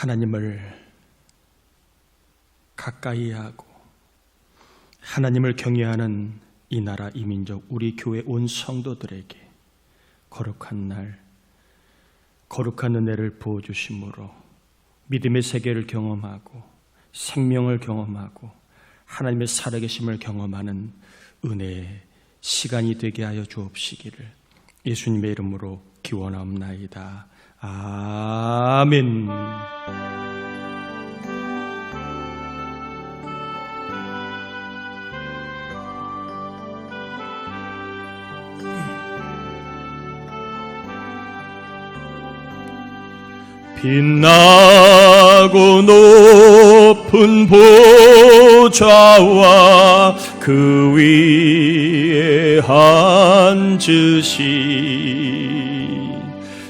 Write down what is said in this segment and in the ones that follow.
하나님을 가까이 하고 하나님을 경외하는 이 나라 이 민족 우리 교회 온 성도들에게 거룩한 날, 거룩한 은혜를 부어주심으로 믿음의 세계를 경험하고 생명을 경험하고 하나님의 살아계심을 경험하는 은혜의 시간이 되게 하여 주옵시기를 예수님의 이름으로 기원하옵나이다. 아멘. 빛나고 높은 보좌와 그 위에 앉으신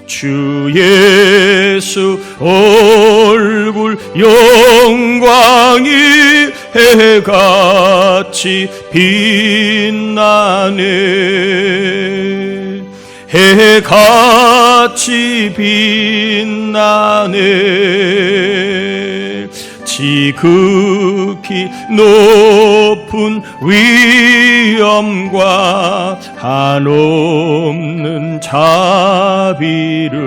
주 예수 얼굴 영광이 해같이 빛나네. 해같이 빛나네. 지극히 높은 위엄과 한없는 자비를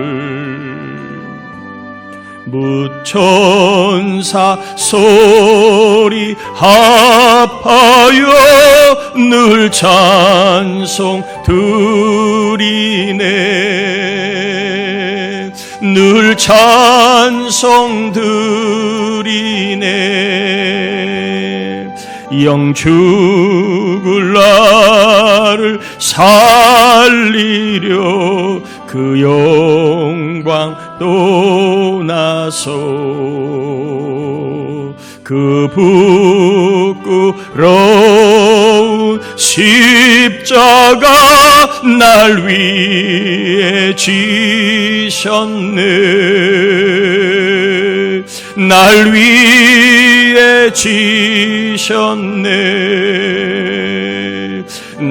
무천사 소리 합하여 늘 찬송 드리네. 늘 찬송 드리네. 영 죽을 나를 살리려 그 영광 떠나서 그 부끄러운 십자가 날 위해 지셨네. 날 위해 지셨네.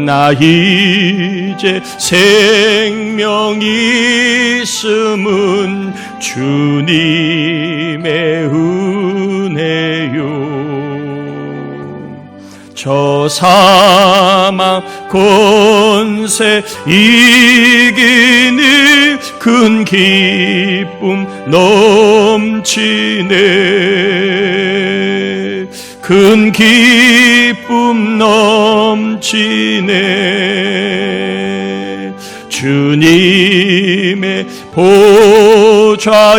나 이제 생명 있음은 주님의 은혜요. 저 사망 권세 이기니 큰 기쁨 넘치네. 큰 기쁨 넘치네. 주님의 보좌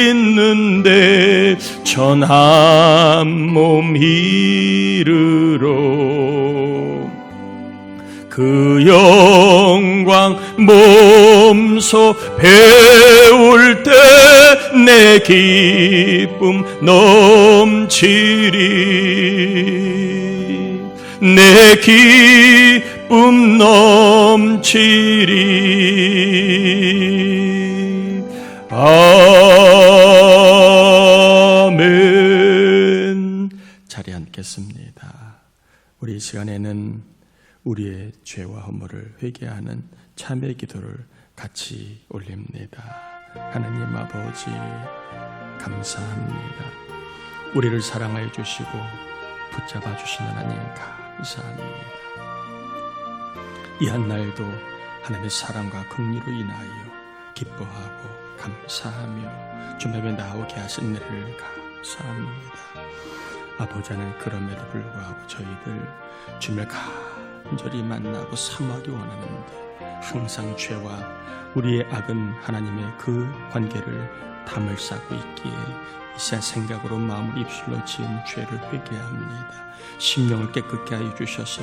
있는데 전 한 몸 이르러 그 영광 몸소 배울 때 내 기쁨 넘치리. 내 기쁨 넘치리. 아멘. 자리에 앉겠습니다. 우리 이 시간에는 우리의 죄와 허물을 회개하는 참회 기도를 같이 올립니다. 하나님 아버지 감사합니다. 우리를 사랑하여 주시고 붙잡아 주신 하나님 감사합니다. 이 한날도 하나님의 사랑과 긍휼로 인하여 기뻐하고 감사하며 주님 앞에 나오게 하신 은혜를 감사합니다. 아버지 하나님, 그럼에도 불구하고 저희들 주님을 간절히 만나고 사모하기 원하는데 항상 죄와 우리의 악은 하나님의 그 관계를 담을 쌓고 있기에 이세 생각으로 마음을 입술로 지은 죄를 회개합니다. 심령을 깨끗게 하여 주셔서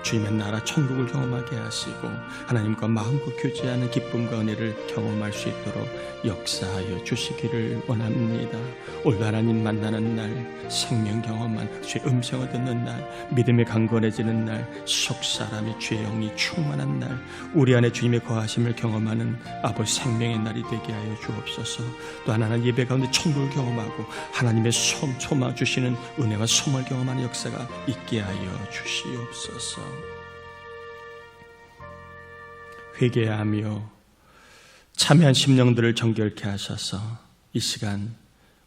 주님의 나라 천국을 경험하게 하시고 하나님과 마음과 교제하는 기쁨과 은혜를 경험할 수 있도록 역사하여 주시기를 원합니다. 오늘 하나님 만나는 날, 생명 경험한 주의 음성을 듣는 날, 믿음이 강건해지는 날, 속사람의 죄의 영이 충만한 날, 우리 안에 주님의 거하심을 경험하는 아버지 생명의 날이 되게 하여 주옵소서. 또 하나는 예배 가운데 천국을 경험하고 하나님의 소망 주시는 은혜와 소망을 경험하는 역사가 있게 하여 주시옵소서. 회개하며 참여한 심령들을 정결케 하셔서 이 시간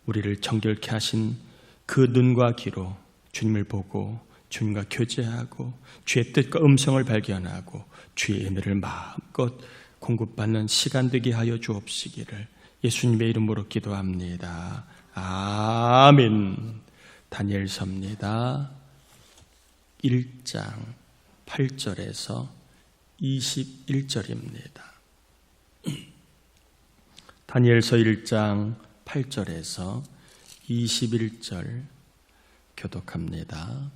우리를 정결케 하신 그 눈과 귀로 주님을 보고 주님과 교제하고 주의 뜻과 음성을 발견하고 주의 은혜를 마음껏 공급받는 시간 되게 하여 주옵시기를 예수님의 이름으로 기도합니다. 아멘. 다니엘서입니다. 1장 8절에서 21절입니다. 다니엘서 1장 8절에서 21절 교독합니다.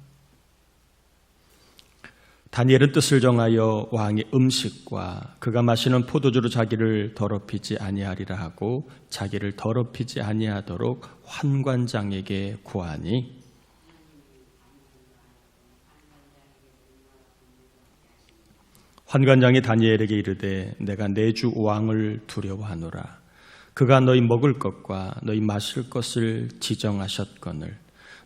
다니엘은 뜻을 정하여 왕의 음식과 그가 마시는 포도주로 자기를 더럽히지 아니하리라 하고 자기를 더럽히지 아니하도록 환관장에게 구하니 환관장이 다니엘에게 이르되 내가 내 주 왕을 두려워하노라. 그가 너희 먹을 것과 너희 마실 것을 지정하셨거늘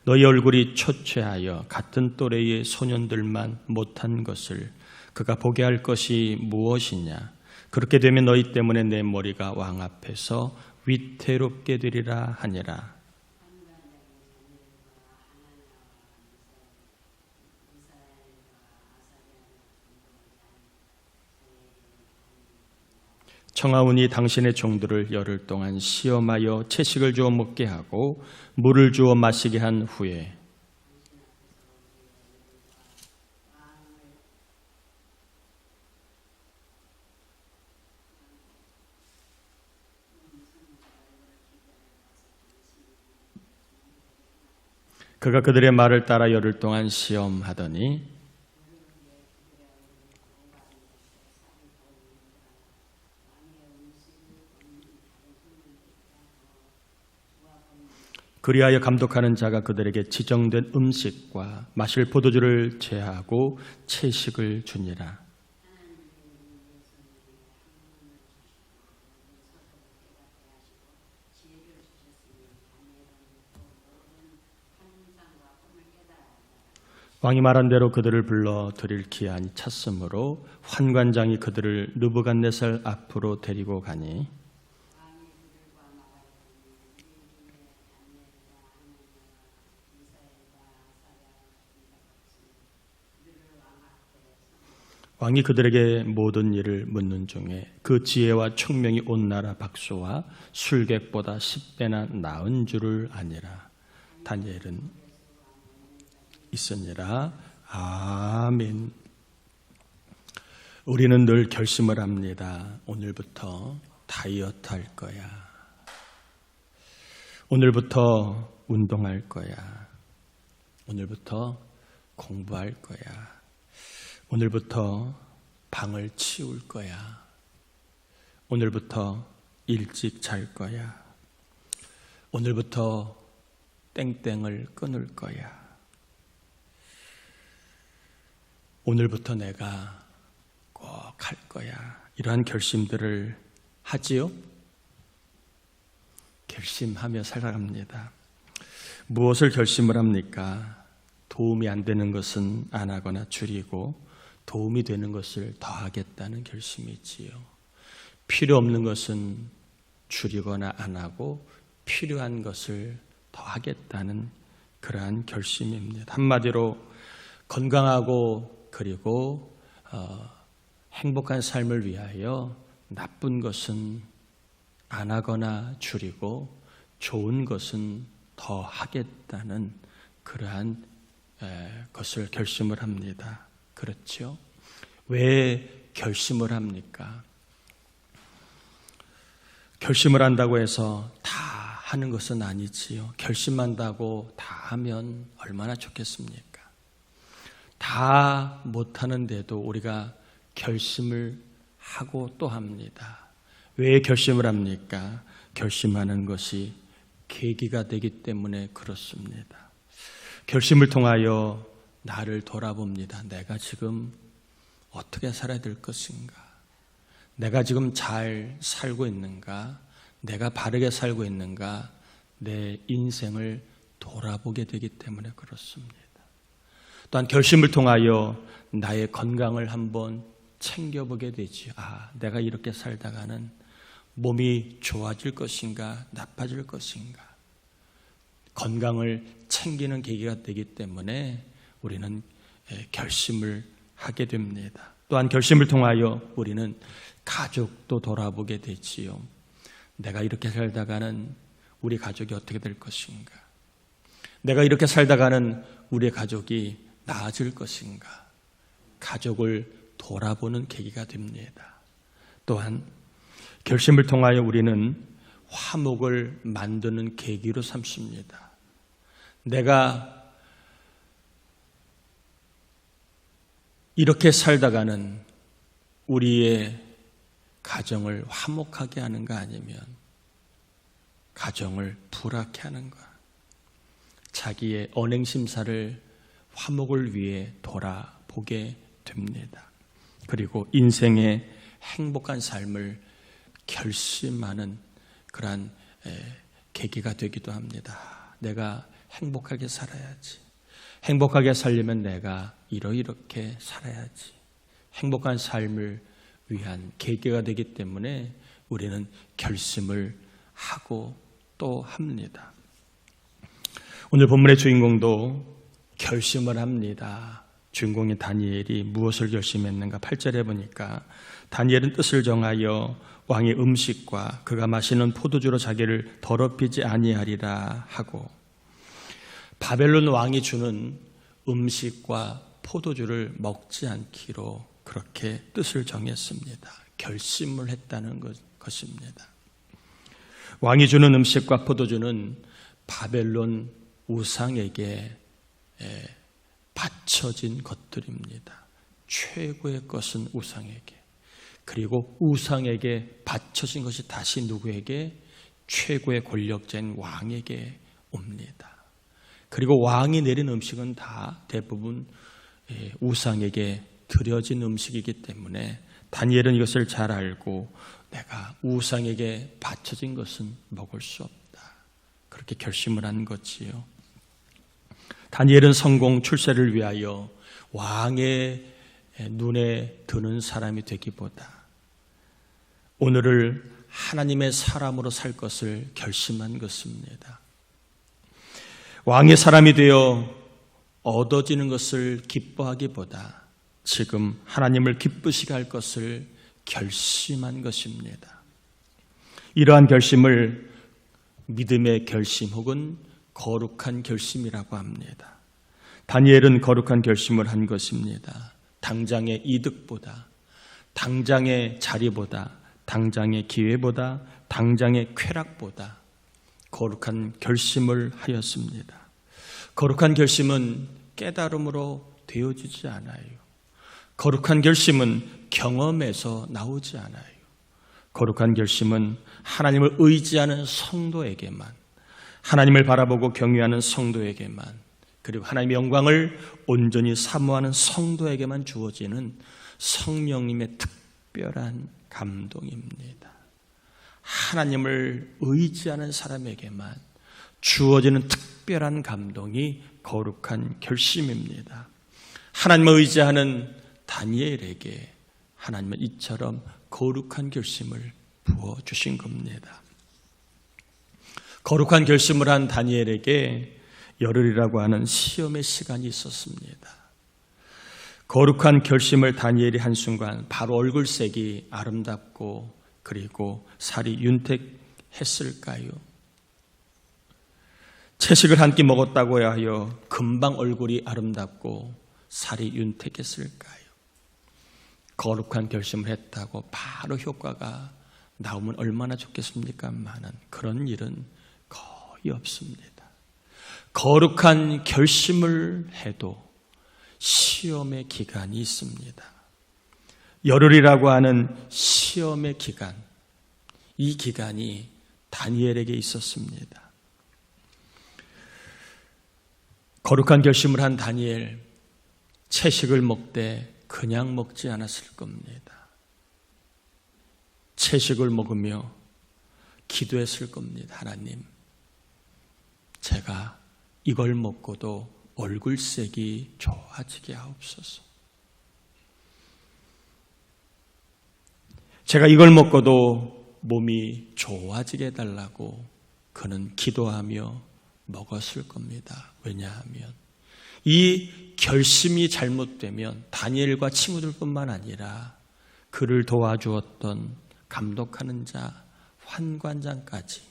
너희 얼굴이 초췌하여 같은 또래의 소년들만 못한 것을 그가 보게 할 것이 무엇이냐. 그렇게 되면 너희 때문에 내 머리가 왕 앞에서 위태롭게 되리라 하니라. 청하오니 당신의 종들을 열흘 동안 시험하여 채식을 주어 먹게 하고 물을 주어 마시게 한 후에 그가 그들의 말을 따라 열흘 동안 시험하더니 그리하여 감독하는 자가 그들에게 지정된 음식과 마실 포도주를 제하고 채식을 주니라. 왕이 말한 대로 그들을 불러 드릴 기한이 찼으므로 환관장이 그들을 느부갓네살 앞으로 데리고 가니 왕이 그들에게 모든 일을 묻는 중에 그 지혜와 총명이 온 나라 박수와 술객보다 10배나 나은 줄을 아니라. 다니엘은 있으니라. 아멘. 우리는 늘 결심을 합니다. 오늘부터 다이어트 할 거야. 오늘부터 운동할 거야. 오늘부터 공부할 거야. 오늘부터 방을 치울 거야. 오늘부터 일찍 잘 거야. 오늘부터 땡땡을 끊을 거야. 오늘부터 내가 꼭 할 거야. 이러한 결심들을 하지요? 결심하며 살아갑니다. 무엇을 결심을 합니까? 도움이 안 되는 것은 안 하거나 줄이고 도움이 되는 것을 더하겠다는 결심이지요. 필요 없는 것은 줄이거나 안 하고 필요한 것을 더하겠다는 그러한 결심입니다. 한마디로 건강하고 그리고 행복한 삶을 위하여 나쁜 것은 안 하거나 줄이고 좋은 것은 더하겠다는 그러한 것을 결심을 합니다. 그렇죠? 왜 결심을 합니까? 결심을 한다고 해서 다 하는 것은 아니지요. 결심한다고 다 하면 얼마나 좋겠습니까? 다 못하는데도 우리가 결심을 하고 또 합니다. 왜 결심을 합니까? 결심하는 것이 계기가 되기 때문에 그렇습니다. 결심을 통하여 나를 돌아봅니다. 내가 지금 어떻게 살아야 될 것인가? 내가 지금 잘 살고 있는가? 내가 바르게 살고 있는가? 내 인생을 돌아보게 되기 때문에 그렇습니다. 또한 결심을 통하여 나의 건강을 한번 챙겨보게 되지. 내가 이렇게 살다가는 몸이 좋아질 것인가? 나빠질 것인가? 건강을 챙기는 계기가 되기 때문에 우리는 결심을 하게 됩니다. 또한 결심을 통하여 우리는 가족도 돌아보게 되지요. 내가 이렇게 살다가는 우리 가족이 어떻게 될 것인가? 내가 이렇게 살다가는 우리 가족이 나아질 것인가? 가족을 돌아보는 계기가 됩니다. 또한 결심을 통하여 우리는 화목을 만드는 계기로 삼습니다. 내가 이렇게 살다가는 우리의 가정을 화목하게 하는가 아니면 가정을 불화케 하는가? 자기의 언행심사를 화목을 위해 돌아보게 됩니다. 그리고 인생의 행복한 삶을 결심하는 그러한 계기가 되기도 합니다. 내가 행복하게 살아야지. 행복하게 살려면 내가 이렇게 살아야지. 행복한 삶을 위한 계기가 되기 때문에 우리는 결심을 하고 또 합니다. 오늘 본문의 주인공도 결심을 합니다. 주인공인 다니엘이 무엇을 결심했는가? 8절에 보니까 다니엘은 뜻을 정하여 왕의 음식과 그가 마시는 포도주로 자기를 더럽히지 아니하리라 하고, 바벨론 왕이 주는 음식과 포도주를 먹지 않기로 그렇게 뜻을 정했습니다. 결심을 했다는 것입니다. 왕이 주는 음식과 포도주는 바벨론 우상에게 바쳐진 것들입니다. 최고의 것은 우상에게, 그리고 우상에게 바쳐진 것이 다시 누구에게? 최고의 권력자인 왕에게 옵니다. 그리고 왕이 내린 음식은 다 대부분 우상에게 드려진 음식이기 때문에 다니엘은 이것을 잘 알고 내가 우상에게 바쳐진 것은 먹을 수 없다. 그렇게 결심을 한 거지요. 다니엘은 성공 출세를 위하여 왕의 눈에 드는 사람이 되기보다 오늘을 하나님의 사람으로 살 것을 결심한 것입니다. 왕의 사람이 되어 얻어지는 것을 기뻐하기보다 지금 하나님을 기쁘시게 할 것을 결심한 것입니다. 이러한 결심을 믿음의 결심 혹은 거룩한 결심이라고 합니다. 다니엘은 거룩한 결심을 한 것입니다. 당장의 이득보다, 당장의 자리보다, 당장의 기회보다, 당장의 쾌락보다 거룩한 결심을 하였습니다. 거룩한 결심은 깨달음으로 되어지지 않아요. 거룩한 결심은 경험에서 나오지 않아요. 거룩한 결심은 하나님을 의지하는 성도에게만, 하나님을 바라보고 경외하는 성도에게만, 그리고 하나님의 영광을 온전히 사모하는 성도에게만 주어지는 성령님의 특별한 감동입니다. 하나님을 의지하는 사람에게만 주어지는 특별한 감동이 거룩한 결심입니다. 하나님을 의지하는 다니엘에게 하나님은 이처럼 거룩한 결심을 부어주신 겁니다. 거룩한 결심을 한 다니엘에게 열흘이라고 하는 시험의 시간이 있었습니다. 거룩한 결심을 다니엘이 한 순간 바로 얼굴색이 아름답고 그리고 살이 윤택했을까요? 채식을 한 끼 먹었다고 하여 금방 얼굴이 아름답고 살이 윤택했을까요? 거룩한 결심을 했다고 바로 효과가 나오면 얼마나 좋겠습니까만은 그런 일은 거의 없습니다. 거룩한 결심을 해도 시험의 기간이 있습니다. 열흘이라고 하는 시험의 기간, 이 기간이 다니엘에게 있었습니다. 거룩한 결심을 한 다니엘, 채식을 먹되 그냥 먹지 않았을 겁니다. 채식을 먹으며 기도했을 겁니다. 하나님, 제가 이걸 먹고도 얼굴색이 좋아지게 하옵소서. 제가 이걸 먹고도 몸이 좋아지게 해달라고 그는 기도하며 먹었을 겁니다. 왜냐하면 이 결심이 잘못되면 다니엘과 친구들뿐만 아니라 그를 도와주었던 감독하는 자, 환관장까지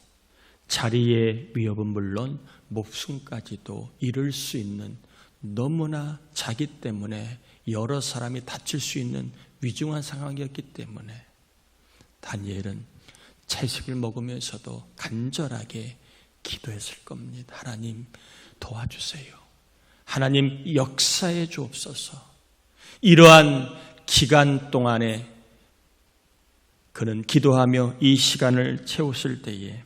자리의 위협은 물론 목숨까지도 잃을 수 있는 너무나 자기 때문에 여러 사람이 다칠 수 있는 위중한 상황이었기 때문에 다니엘은 채식을 먹으면서도 간절하게 기도했을 겁니다. 하나님 도와주세요. 하나님 역사해 주옵소서. 이러한 기간 동안에 그는 기도하며 이 시간을 채웠을 때에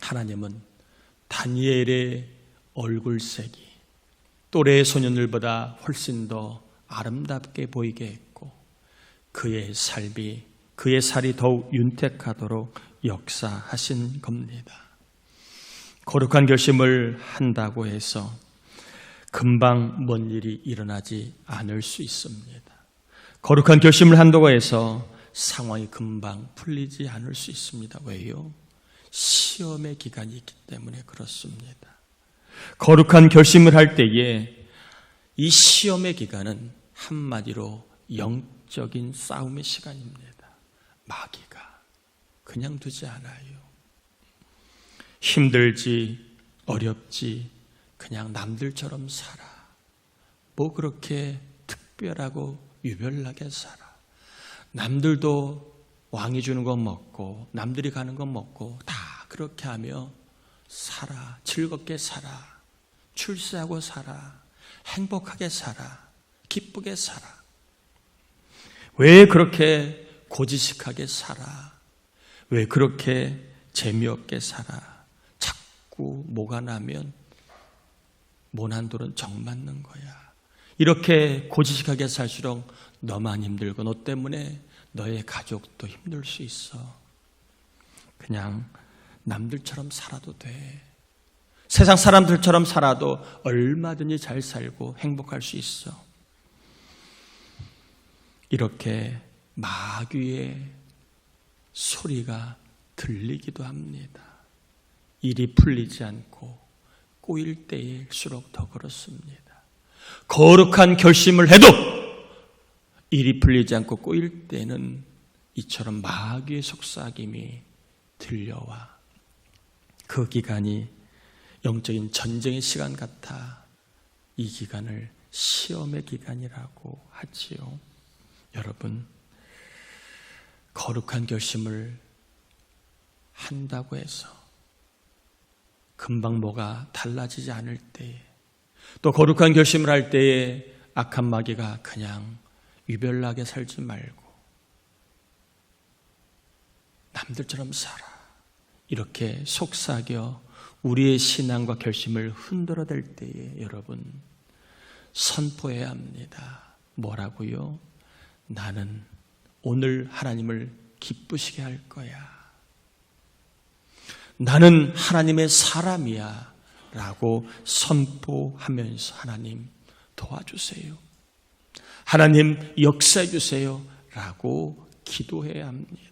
하나님은 다니엘의 얼굴색이 또래 소년들보다 훨씬 더 아름답게 보이게 했고 그의 살이 더욱 윤택하도록 역사하신 겁니다. 거룩한 결심을 한다고 해서 금방 뭔 일이 일어나지 않을 수 있습니다. 거룩한 결심을 한다고 해서 상황이 금방 풀리지 않을 수 있습니다. 왜요? 시험의 기간이 있기 때문에 그렇습니다. 거룩한 결심을 할 때에 이 시험의 기간은 한마디로 영적인 싸움의 시간입니다. 마귀가 그냥 두지 않아요. 힘들지 어렵지 그냥 남들처럼 살아. 뭐 그렇게 특별하고 유별나게 살아. 남들도 왕이 주는 거 먹고 남들이 가는 거 먹고 다 그렇게 하며 살아. 즐겁게 살아. 출세하고 살아. 행복하게 살아. 기쁘게 살아. 왜 그렇게 고지식하게 살아? 왜 그렇게 재미없게 살아? 자꾸 뭐가 나면 모난돌은 정 맞는 거야. 이렇게 고지식하게 살수록 너만 힘들고 너 때문에 너의 가족도 힘들 수 있어. 그냥 남들처럼 살아도 돼. 세상 사람들처럼 살아도 얼마든지 잘 살고 행복할 수 있어. 이렇게 마귀의 소리가 들리기도 합니다. 일이 풀리지 않고 꼬일 때일수록 더 그렇습니다. 거룩한 결심을 해도 일이 풀리지 않고 꼬일 때는 이처럼 마귀의 속삭임이 들려와 그 기간이 영적인 전쟁의 시간 같아 이 기간을 시험의 기간이라고 하지요. 여러분, 거룩한 결심을 한다고 해서 금방 뭐가 달라지지 않을 때에 또 거룩한 결심을 할 때에 악한 마귀가 그냥 유별나게 살지 말고 남들처럼 살아. 이렇게 속삭여 우리의 신앙과 결심을 흔들어댈 때에 여러분 선포해야 합니다. 뭐라고요? 나는 오늘 하나님을 기쁘시게 할 거야. 나는 하나님의 사람이야 라고 선포하면서 하나님 도와주세요. 하나님 역사해 주세요 라고 기도해야 합니다.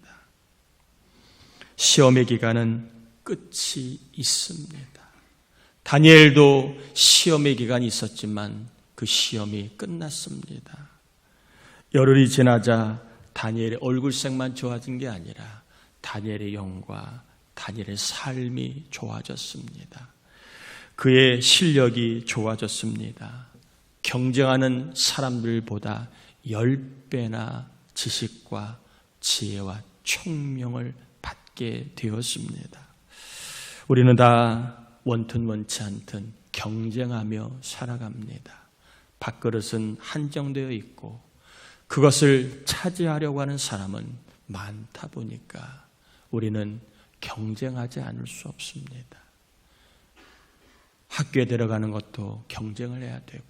시험의 기간은 끝이 있습니다. 다니엘도 시험의 기간이 있었지만 그 시험이 끝났습니다. 열흘이 지나자 다니엘의 얼굴색만 좋아진 게 아니라 다니엘의 영과 다니엘의 삶이 좋아졌습니다. 그의 실력이 좋아졌습니다. 경쟁하는 사람들보다 10배나 지식과 지혜와 총명을 받게 되었습니다. 우리는 다 원튼 원치 않든 경쟁하며 살아갑니다. 밥그릇은 한정되어 있고 그것을 차지하려고 하는 사람은 많다 보니까 우리는 경쟁하지 않을 수 없습니다. 학교에 들어가는 것도 경쟁을 해야 되고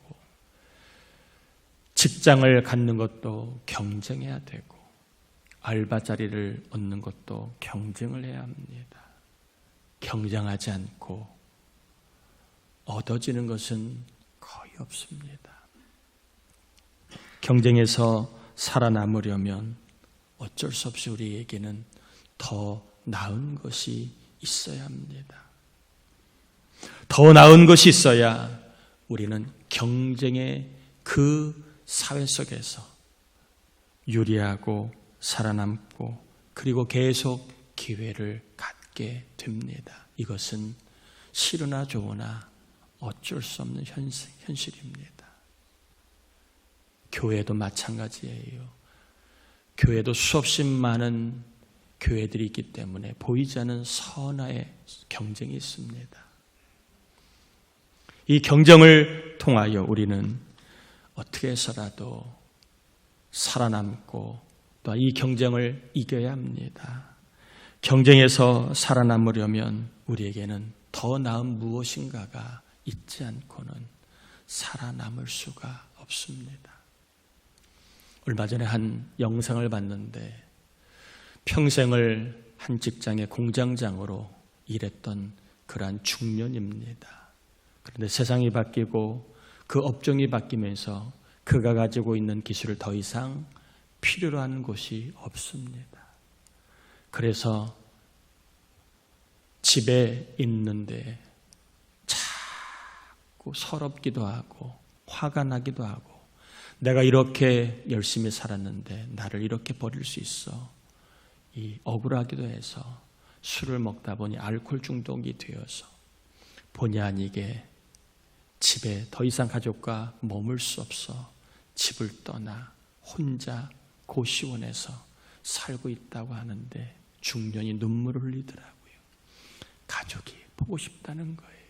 직장을 갖는 것도 경쟁해야 되고 알바 자리를 얻는 것도 경쟁을 해야 합니다. 경쟁하지 않고 얻어지는 것은 거의 없습니다. 경쟁에서 살아남으려면 어쩔 수 없이 우리에게는 더 나은 것이 있어야 합니다. 더 나은 것이 있어야 우리는 경쟁의 그 사회 속에서 유리하고 살아남고 그리고 계속 기회를 갖게 됩니다. 이것은 싫으나 좋으나 어쩔 수 없는 현실입니다. 교회도 마찬가지예요. 교회도 수없이 많은 교회들이 있기 때문에 보이지 않는 선화의 경쟁이 있습니다. 이 경쟁을 통하여 우리는 어떻게 해서라도 살아남고 또 이 경쟁을 이겨야 합니다. 경쟁에서 살아남으려면 우리에게는 더 나은 무엇인가가 있지 않고는 살아남을 수가 없습니다. 얼마 전에 한 영상을 봤는데 평생을 한 직장의 공장장으로 일했던 그러한 중년입니다. 그런데 세상이 바뀌고 그 업종이 바뀌면서 그가 가지고 있는 기술을 더 이상 필요로 하는 곳이 없습니다. 그래서 집에 있는데 자꾸 서럽기도 하고 화가 나기도 하고 내가 이렇게 열심히 살았는데 나를 이렇게 버릴 수 있어 억울하기도 해서 술을 먹다 보니 알코올 중독이 되어서 본의 아니게 집에 더 이상 가족과 머물 수 없어 집을 떠나 혼자 고시원에서 살고 있다고 하는데 중년이 눈물을 흘리더라고요. 가족이 보고 싶다는 거예요.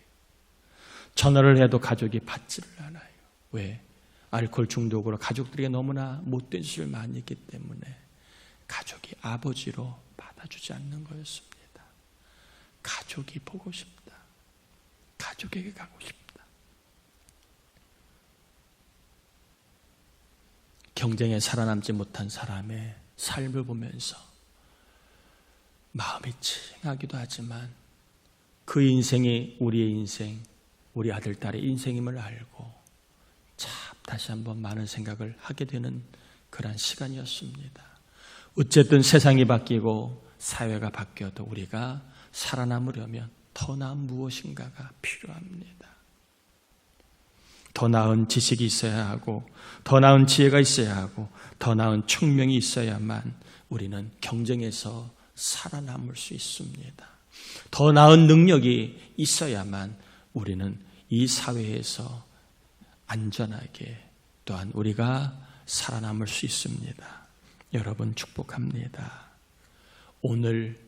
전화를 해도 가족이 받지를 않아요. 왜? 알코올 중독으로 가족들에게 너무나 못된 짓을 많이 했기 때문에 가족이 아버지로 받아주지 않는 거였습니다. 가족이 보고 싶다. 가족에게 가고 싶다. 경쟁에 살아남지 못한 사람의 삶을 보면서 마음이 찡하기도 하지만 그 인생이 우리의 인생, 우리 아들, 딸의 인생임을 알고 참 다시 한번 많은 생각을 하게 되는 그런 시간이었습니다. 어쨌든 세상이 바뀌고 사회가 바뀌어도 우리가 살아남으려면 더 나은 무엇인가가 필요합니다. 더 나은 지식이 있어야 하고 더 나은 지혜가 있어야 하고 더 나은 총명이 있어야만 우리는 경쟁에서 살아남을 수 있습니다. 더 나은 능력이 있어야만 우리는 이 사회에서 안전하게 또한 우리가 살아남을 수 있습니다. 여러분 축복합니다. 오늘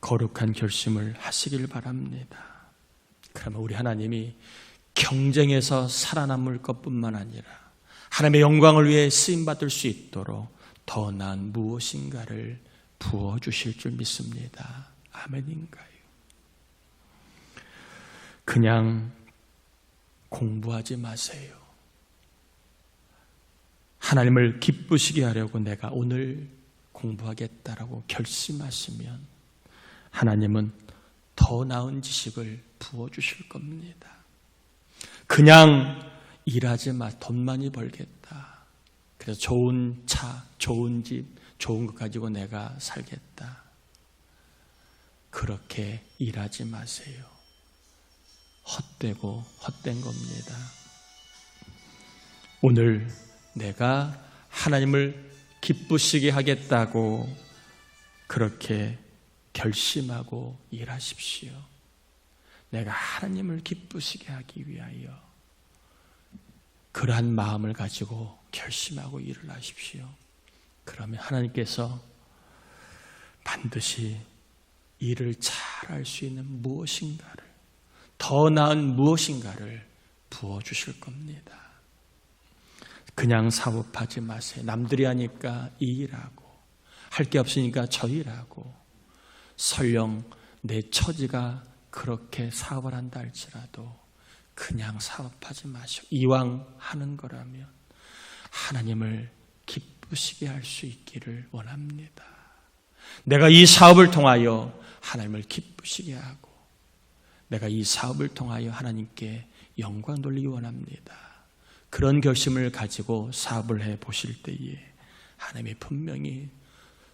거룩한 결심을 하시길 바랍니다. 그러면 우리 하나님이 경쟁에서 살아남을 것뿐만 아니라 하나님의 영광을 위해 쓰임받을 수 있도록 더 나은 무엇인가를 부어주실 줄 믿습니다. 아멘인가요? 그냥 공부하지 마세요. 하나님을 기쁘시게 하려고 내가 오늘 공부하겠다라고 결심하시면 하나님은 더 나은 지식을 부어주실 겁니다. 그냥 일하지 마. 돈 많이 벌겠다. 그래서 좋은 차, 좋은 집, 좋은 것 가지고 내가 살겠다. 그렇게 일하지 마세요. 헛되고 헛된 겁니다. 오늘 내가 하나님을 기쁘시게 하겠다고 그렇게 결심하고 일하십시오. 내가 하나님을 기쁘시게 하기 위하여 그러한 마음을 가지고 결심하고 일을 하십시오. 그러면 하나님께서 반드시 일을 잘할 수 있는 무엇인가를, 더 나은 무엇인가를 부어주실 겁니다. 그냥 사업하지 마세요. 남들이 하니까 이 일하고 할 게 없으니까 저 일하고 설령 내 처지가 그렇게 사업을 한다 할지라도 그냥 사업하지 마시고 이왕 하는 거라면 하나님을 기쁘시게 할 수 있기를 원합니다. 내가 이 사업을 통하여 하나님을 기쁘시게 하고 내가 이 사업을 통하여 하나님께 영광 돌리기 원합니다. 그런 결심을 가지고 사업을 해 보실 때에 하나님이 분명히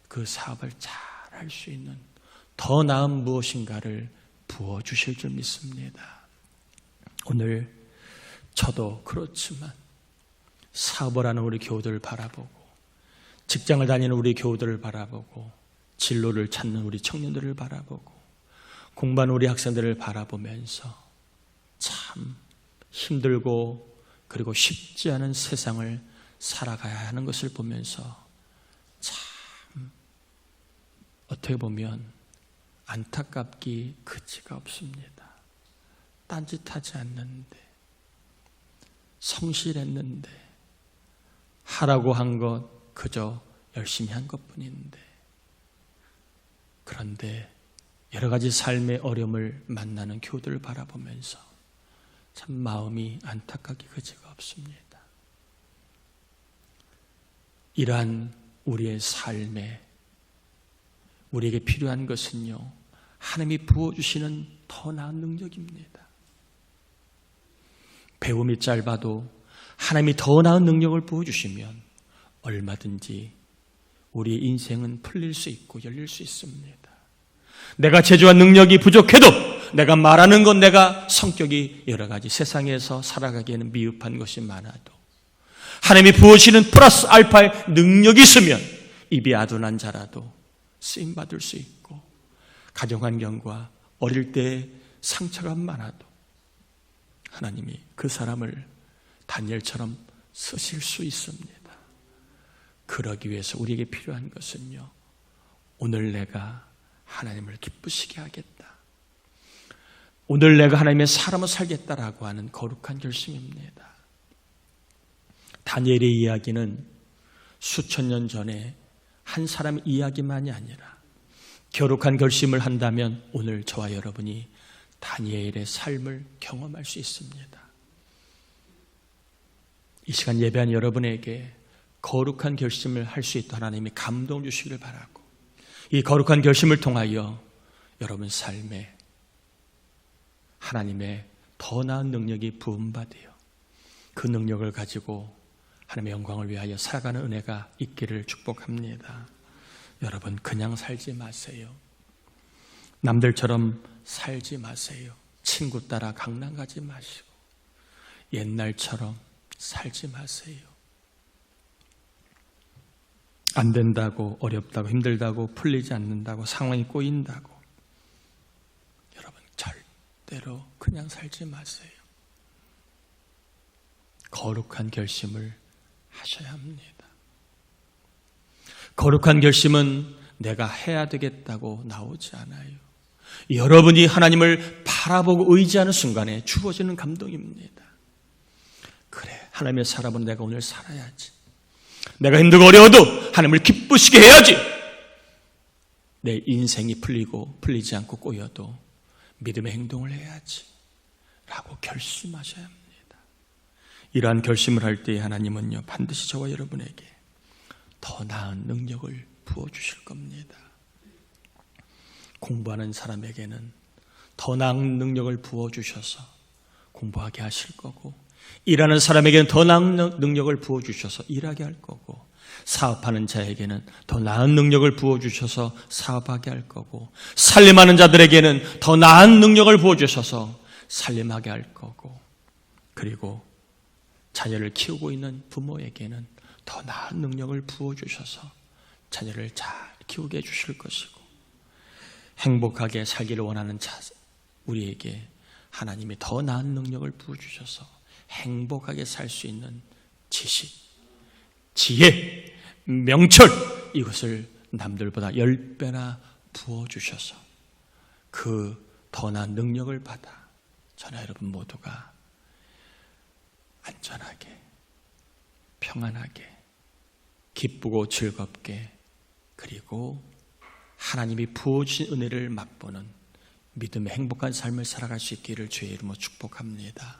그 사업을 잘 할 수 있는 더 나은 무엇인가를 부어주실 줄 믿습니다. 오늘 저도 그렇지만 사업을 하는 우리 교우들을 바라보고 직장을 다니는 우리 교우들을 바라보고 진로를 찾는 우리 청년들을 바라보고 공부하는 우리 학생들을 바라보면서 참 힘들고 그리고 쉽지 않은 세상을 살아가야 하는 것을 보면서 참 어떻게 보면 안타깝기 그치가 없습니다. 딴짓하지 않는데 성실했는데 하라고 한 것 그저 열심히 한 것뿐인데 그런데 여러 가지 삶의 어려움을 만나는 교우들을 바라보면서 참 마음이 안타깝기 그지가 없습니다. 이러한 우리의 삶에 우리에게 필요한 것은요, 하나님이 부어주시는 더 나은 능력입니다. 배움이 짧아도 하나님이 더 나은 능력을 부어주시면 얼마든지 우리의 인생은 풀릴 수 있고 열릴 수 있습니다. 내가 제주한 능력이 부족해도 내가 말하는 건 내가 성격이 여러 가지 세상에서 살아가기에는 미흡한 것이 많아도 하나님이 부어주시는 플러스 알파의 능력이 있으면 입이 아둔한 자라도 쓰임받을 수 있고 가정환경과 어릴 때 상처가 많아도 하나님이 그 사람을 다니엘처럼 쓰실 수 있습니다. 그러기 위해서 우리에게 필요한 것은요, 오늘 내가 하나님을 기쁘시게 하겠다, 오늘 내가 하나님의 사람을 살겠다라고 하는 거룩한 결심입니다. 다니엘의 이야기는 수천 년 전에 한 사람의 이야기만이 아니라 거룩한 결심을 한다면 오늘 저와 여러분이 다니엘의 삶을 경험할 수 있습니다. 이 시간 예배한 여러분에게 거룩한 결심을 할 수 있도록 하나님이 감동 주시기를 바라고, 이 거룩한 결심을 통하여 여러분 삶에 하나님의 더 나은 능력이 부음받아요. 그 능력을 가지고 하나님의 영광을 위하여 살아가는 은혜가 있기를 축복합니다. 여러분 그냥 살지 마세요. 남들처럼 살지 마세요. 친구 따라 강남 가지 마시고 옛날처럼 살지 마세요. 안 된다고, 어렵다고, 힘들다고, 풀리지 않는다고, 상황이 꼬인다고 여러분 절대로 그냥 살지 마세요. 거룩한 결심을 하셔야 합니다. 거룩한 결심은 내가 해야 되겠다고 나오지 않아요. 여러분이 하나님을 바라보고 의지하는 순간에 주어지는 감동입니다. 그래, 하나님의 사람은 내가 오늘 살아야지. 내가 힘들고 어려워도 하나님을 기쁘시게 해야지. 내 인생이 풀리고 풀리지 않고 꼬여도 믿음의 행동을 해야지 라고 결심하셔야 합니다. 이러한 결심을 할 때 하나님은요, 반드시 저와 여러분에게 더 나은 능력을 부어주실 겁니다. 공부하는 사람에게는 더 나은 능력을 부어주셔서 공부하게 하실 거고, 일하는 사람에게는 더 나은 능력을 부어주셔서 일하게 할 거고, 사업하는 자에게는 더 나은 능력을 부어주셔서 사업하게 할 거고, 살림하는 자들에게는 더 나은 능력을 부어주셔서 살림하게 할 거고, 그리고 자녀를 키우고 있는 부모에게는 더 나은 능력을 부어주셔서 자녀를 잘 키우게 해주실 것이고, 행복하게 살기를 원하는 우리에게 하나님이 더 나은 능력을 부어주셔서 행복하게 살 수 있는 지식, 지혜, 명철, 이것을 남들보다 10배나 부어주셔서 그 더 나은 능력을 받아 저나 여러분 모두가 안전하게, 평안하게, 기쁘고 즐겁게, 그리고 하나님이 부어주신 은혜를 맛보는 믿음의 행복한 삶을 살아갈 수 있기를 주의 이름으로 축복합니다.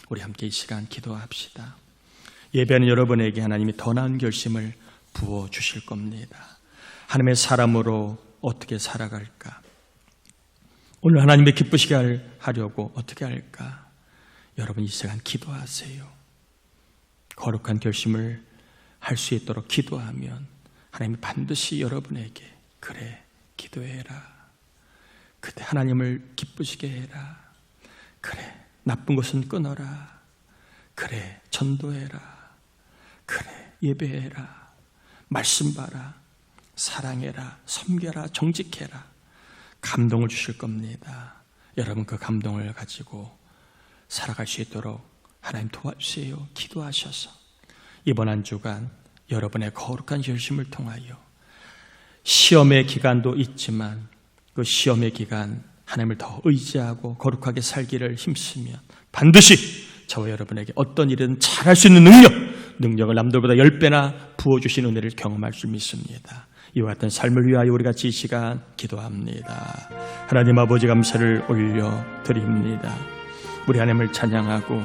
우리 함께 이 시간 기도합시다. 예배하는 여러분에게 하나님이 더 나은 결심을 부어주실 겁니다. 하나님의 사람으로 어떻게 살아갈까? 오늘 하나님의 기쁘시게 하려고 어떻게 할까? 여러분 이 시간 기도하세요. 거룩한 결심을 할 수 있도록 기도하면 하나님이 반드시 여러분에게 그래, 기도해라, 그때 하나님을 기쁘시게 해라. 그래, 나쁜 것은 끊어라. 그래, 전도해라. 그래, 예배해라. 말씀 봐라. 사랑해라. 섬겨라. 정직해라. 감동을 주실 겁니다. 여러분 그 감동을 가지고 살아갈 수 있도록 하나님 도와주세요. 기도하셔서 이번 한 주간 여러분의 거룩한 결심을 통하여 시험의 기간도 있지만 그 시험의 기간 하나님을 더 의지하고 거룩하게 살기를 힘쓰면 반드시 저와 여러분에게 어떤 일이든 잘할 수 있는 능력을 남들보다 10배나 부어주신 은혜를 경험할 줄 믿습니다. 이와 같은 삶을 위하여 우리 같이 이 시간 기도합니다. 하나님 아버지 감사를 올려드립니다. 우리 하나님을 찬양하고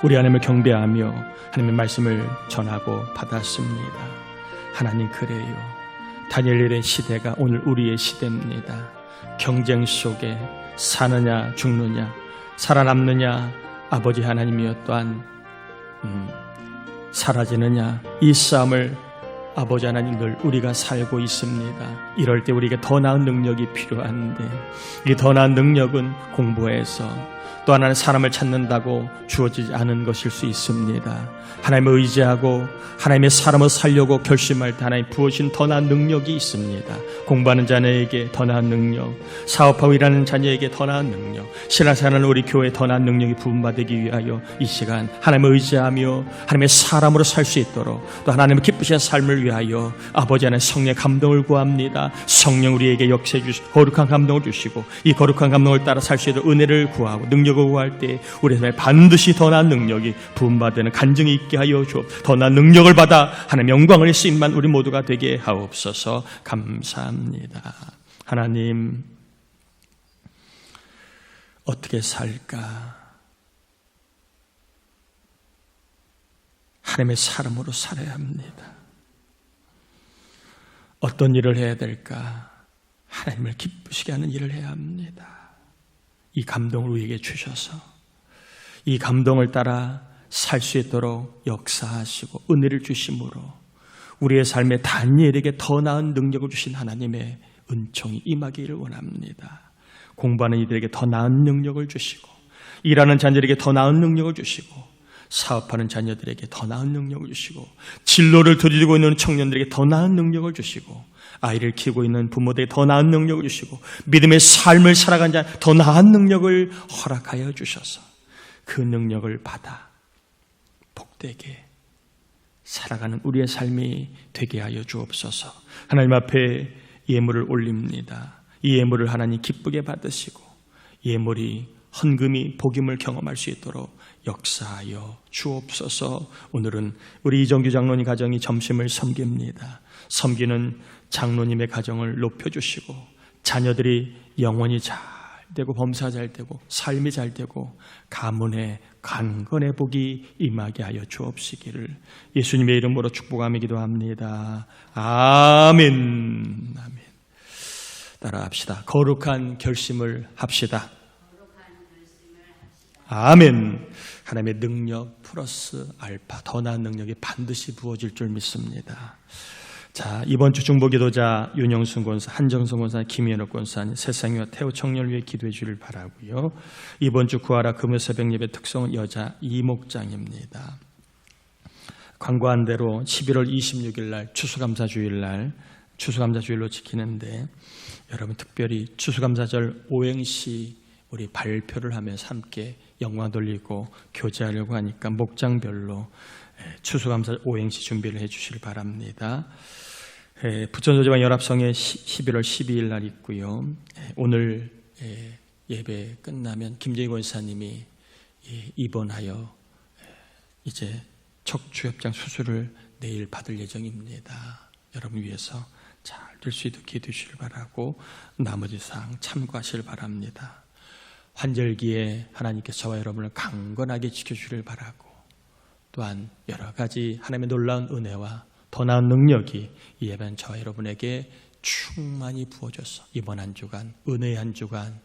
우리 하나님을 경배하며 하나님의 말씀을 전하고 받았습니다. 하나님 그래요. 다니엘의 시대가 오늘 우리의 시대입니다. 경쟁 속에 사느냐 죽느냐 살아남느냐 아버지 하나님이여 또한 사라지느냐 이 싸움을 아버지 하나님 늘 우리가 살고 있습니다. 이럴 때 우리에게 더 나은 능력이 필요한데 이 더 나은 능력은 공부해서 또 하나는 사람을 찾는다고 주어지지 않은 것일 수 있습니다. 하나님을 의지하고 하나님의 사람을 살려고 결심할 때 하나님 부어주신 더 나은 능력이 있습니다. 공부하는 자녀에게 더 나은 능력, 사업하고 일하는 자녀에게 더 나은 능력, 신앙생활하는 우리 교회에 더 나은 능력이 부음받기 위하여 이 시간 하나님을 의지하며 하나님의 사람으로 살 수 있도록 또 하나님을 기쁘시는 삶을 위하여 아버지 하나님 성령의 감동을 구합니다. 성령 우리에게 역사해 주시고 거룩한 감동을 주시고 이 거룩한 감동을 따라 살 수 있도록 은혜를 구하고 능력을 구할 때 우리 삶에 반드시 더 나은 능력이 부음받는 간증이 있게 하여 주옵소서. 더 나은 능력을 받아 하나님의 영광을 쓰임만 우리 모두가 되게 하옵소서. 감사합니다. 하나님 어떻게 살까? 하나님의 사람으로 살아야 합니다. 어떤 일을 해야 될까? 하나님을 기쁘시게 하는 일을 해야 합니다. 이 감동을 우리에게 주셔서 이 감동을 따라 살 수 있도록 역사하시고 은혜를 주심으로 우리의 삶에 다니엘에게 더 나은 능력을 주신 하나님의 은총이 임하기를 원합니다. 공부하는 이들에게 더 나은 능력을 주시고 일하는 자녀들에게 더 나은 능력을 주시고 사업하는 자녀들에게 더 나은 능력을 주시고 진로를 들이고 있는 청년들에게 더 나은 능력을 주시고 아이를 키우고 있는 부모들에게 더 나은 능력을 주시고 믿음의 삶을 살아가는 자 더 나은 능력을 허락하여 주셔서 그 능력을 받아 복되게 살아가는 우리의 삶이 되게 하여 주옵소서. 하나님 앞에 예물을 올립니다. 이 예물을 하나님 기쁘게 받으시고 예물이 헌금이 복임을 경험할 수 있도록 역사하여 주옵소서. 오늘은 우리 이정규 장로님 가정이 점심을 섬깁니다. 섬기는 장로님의 가정을 높여주시고 자녀들이 영혼이 잘 되고 범사가 잘 되고 삶이 잘 되고 가문의 강건의 복이 임하게 하여 주옵시기를 예수님의 이름으로 축복하며 기도합니다. 아멘. 아멘. 따라합시다. 거룩한 결심을 합시다. 아멘. 하나님의 능력 플러스 알파 더 나은 능력이 반드시 부어질 줄 믿습니다. 자, 이번 주 중보기도자 윤영순 권사, 한정선 권사, 김현옥 권사, 세상이와 태호 청년을 위해 기도해 주길 바라고요. 이번 주 구하라 금요 새벽 예배 특성은 여자 이목장입니다. 광고한 대로 11월 26일 날 추수감사주일날 추수감사주일로 지키는데 여러분 특별히 추수감사절 오행시 우리 발표를 하면서 함께 영광 돌리고 교제하려고 하니까 목장별로 추수감사 오행시 준비를 해 주시길 바랍니다. 부천소지방 연합성회 11월 12일 날 있고요. 오늘 예배 끝나면 김정희 권사님이 입원하여 이제 척추협장 수술을 내일 받을 예정입니다. 여러분 위해서 잘 될 수 있도록 기도해 주시길 바라고 나머지 사항 참고하시길 바랍니다. 환절기에 하나님께서 저와 여러분을 강건하게 지켜주시길 바라고 또한 여러 가지 하나님의 놀라운 은혜와 더 나은 능력이 이 예배는 저와 여러분에게 충만히 부어져서 이번 한 주간 은혜의 한 주간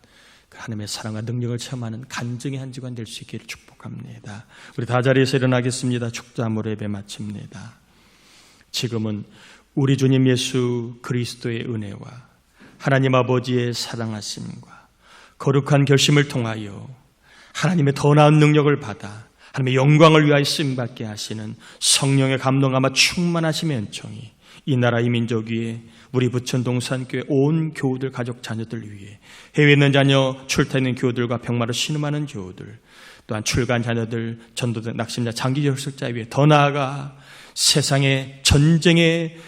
하나님의 사랑과 능력을 체험하는 간증의 한 주간 될 수 있기를 축복합니다. 우리 다 자리에서 일어나겠습니다. 축도함으로 예배 마칩니다. 지금은 우리 주님 예수 그리스도의 은혜와 하나님 아버지의 사랑하심과 거룩한 결심을 통하여 하나님의 더 나은 능력을 받아 하나님의 영광을 위하여 쓰임받게 하시는 성령의 감동함과 충만하심의 은총이 이 나라 이 민족 위에 우리 부천 동산교회 온 교우들 가족 자녀들 위해 해외에 있는 자녀 출타 있는 교우들과 병마로 신음하는 교우들 또한 출간 자녀들 전도자 낙심자 장기 결석자 위에 더 나아가 세상의 전쟁의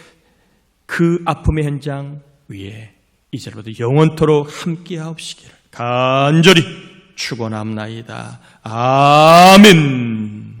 그 아픔의 현장 위에 이제로도 영원토록 함께하옵시기를 간절히 축원합나이다. 아멘.